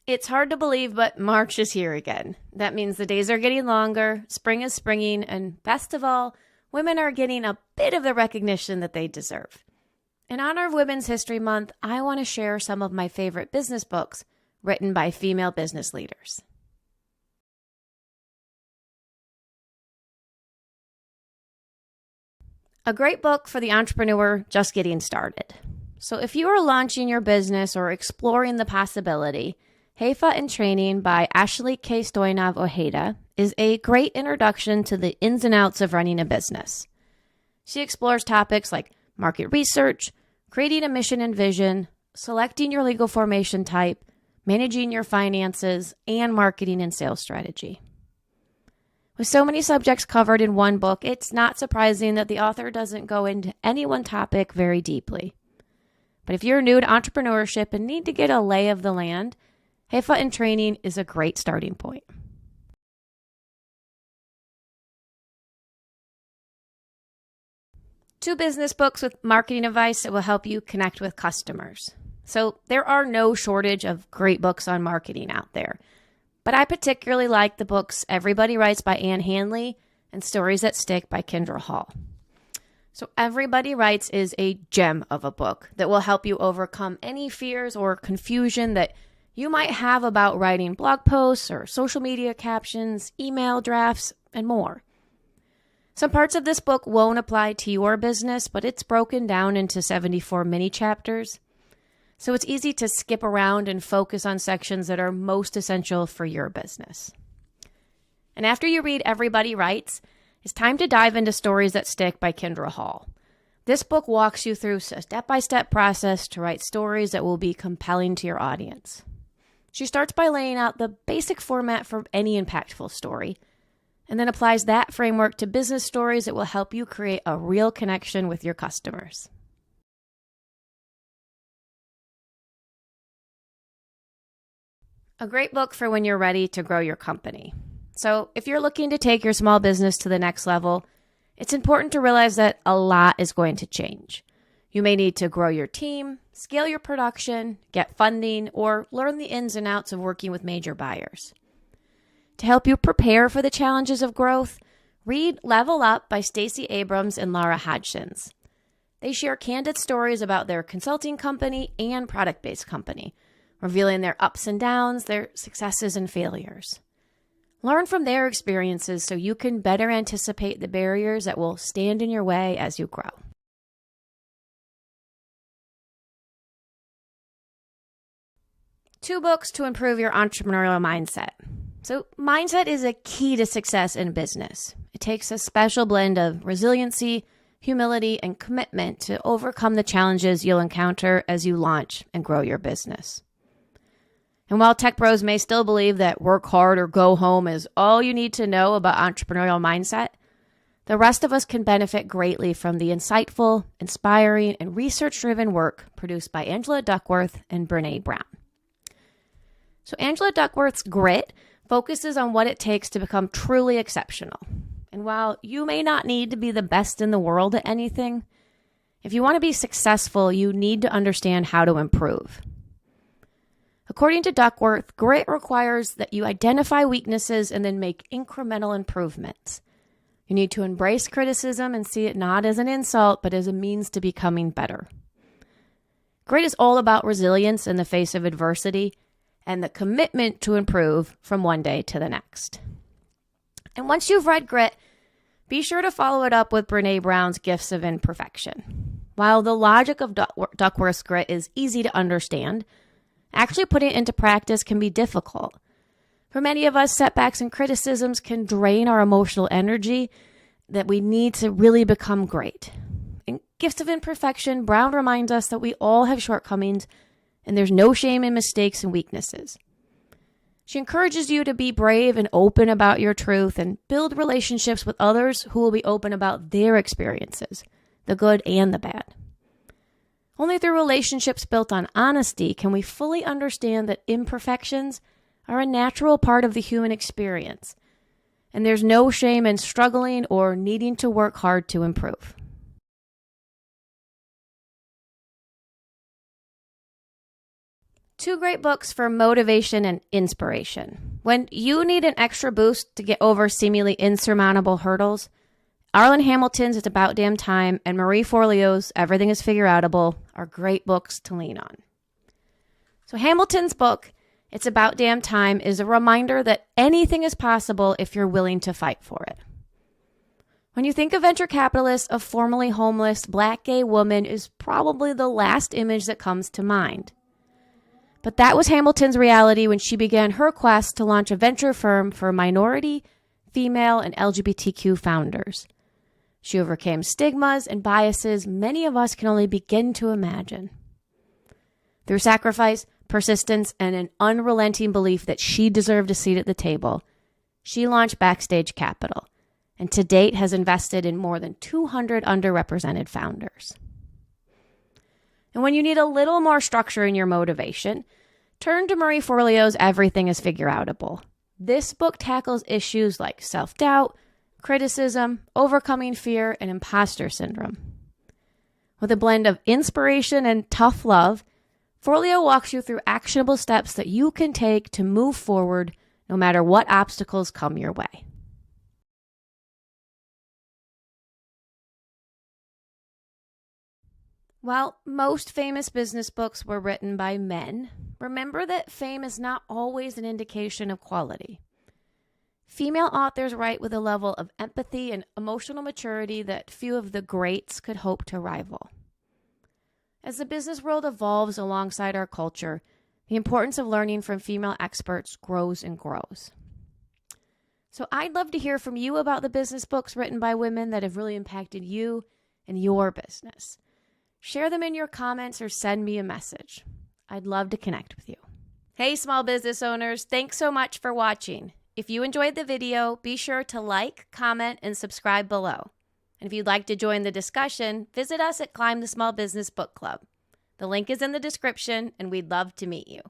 It's hard to believe, but March is here again. That means the days are getting longer, spring is springing, and best of all, women are getting a bit of the recognition that they deserve. In honor of Women's History Month, I want to share some of my favorite business books written by female business leaders. A great book for the entrepreneur just getting started. So if you are launching your business or exploring the possibility, Heifa in Training by Ashley K. Stoyanov Ojeda is a great introduction to the ins and outs of running a business. She explores topics like market research, creating a mission and vision, selecting your legal formation type, managing your finances, and marketing and sales strategy. With so many subjects covered in one book, it's not surprising that the author doesn't go into any one topic very deeply. But if you're new to entrepreneurship and need to get a lay of the land, Heifa in Training is a great starting point. Two business books with marketing advice that will help you connect with customers. So there are no shortage of great books on marketing out there. But I particularly like the books Everybody Writes by Ann Handley and Stories That Stick by Kendra Hall. So Everybody Writes is a gem of a book that will help you overcome any fears or confusion that you might have about writing blog posts or social media captions, email drafts, and more. Some parts of this book won't apply to your business, but it's broken down into 74 mini chapters. So it's easy to skip around and focus on sections that are most essential for your business. And after you read Everybody Writes, it's time to dive into Stories That Stick by Kendra Hall. This book walks you through a step-by-step process to write stories that will be compelling to your audience. She starts by laying out the basic format for any impactful story, and then applies that framework to business stories that will help you create a real connection with your customers. A great book for when you're ready to grow your company. So if you're looking to take your small business to the next level, it's important to realize that a lot is going to change. You may need to grow your team, scale your production, get funding, or learn the ins and outs of working with major buyers. To help you prepare for the challenges of growth, read Level Up by Stacey Abrams and Laura Hodgins. They share candid stories about their consulting company and product-based company, revealing their ups and downs, their successes and failures. Learn from their experiences so you can better anticipate the barriers that will stand in your way as you grow. Two books to improve your entrepreneurial mindset. So mindset is a key to success in business. It takes a special blend of resiliency, humility, and commitment to overcome the challenges you'll encounter as you launch and grow your business. And while tech pros may still believe that work hard or go home is all you need to know about entrepreneurial mindset, the rest of us can benefit greatly from the insightful, inspiring, and research-driven work produced by Angela Duckworth and Brene Brown. So Angela Duckworth's Grit focuses on what it takes to become truly exceptional. And while you may not need to be the best in the world at anything, if you want to be successful, you need to understand how to improve. According to Duckworth, grit requires that you identify weaknesses and then make incremental improvements. You need to embrace criticism and see it not as an insult, but as a means to becoming better. Grit is all about resilience in the face of adversity and the commitment to improve from one day to the next. And once you've read Grit, be sure to follow it up with Brene Brown's Gifts of Imperfection. While the logic of Duckworth's Grit is easy to understand, actually putting it into practice can be difficult. For many of us, setbacks and criticisms can drain our emotional energy that we need to really become great. In Gifts of Imperfection, Brown reminds us that we all have shortcomings and there's no shame in mistakes and weaknesses. She encourages you to be brave and open about your truth and build relationships with others who will be open about their experiences, the good and the bad. Only through relationships built on honesty can we fully understand that imperfections are a natural part of the human experience, and there's no shame in struggling or needing to work hard to improve. Two great books for motivation and inspiration. When you need an extra boost to get over seemingly insurmountable hurdles, Arlen Hamilton's It's About Damn Time and Marie Forleo's Everything is Figureoutable are great books to lean on. So Hamilton's book, It's About Damn Time, is a reminder that anything is possible if you're willing to fight for it. When you think of venture capitalists, a formerly homeless black gay woman is probably the last image that comes to mind. But that was Hamilton's reality when she began her quest to launch a venture firm for minority, female, and LGBTQ founders. She overcame stigmas and biases many of us can only begin to imagine. Through sacrifice, persistence, and an unrelenting belief that she deserved a seat at the table, she launched Backstage Capital, and to date has invested in more than 200 underrepresented founders. And when you need a little more structure in your motivation, turn to Marie Forleo's Everything is Figureoutable. This book tackles issues like self-doubt, criticism, overcoming fear, and imposter syndrome. With a blend of inspiration and tough love, Forleo walks you through actionable steps that you can take to move forward no matter what obstacles come your way. While most famous business books were written by men, remember that fame is not always an indication of quality. Female authors write with a level of empathy and emotional maturity that few of the greats could hope to rival. As the business world evolves alongside our culture, the importance of learning from female experts grows and grows. So I'd love to hear from you about the business books written by women that have really impacted you and your business. Share them in your comments or send me a message. I'd love to connect with you. Hey, small business owners, thanks so much for watching. If you enjoyed the video, be sure to like, comment, and subscribe below. And if you'd like to join the discussion, visit us at Climb the Small Business Book Club. The link is in the description, and we'd love to meet you.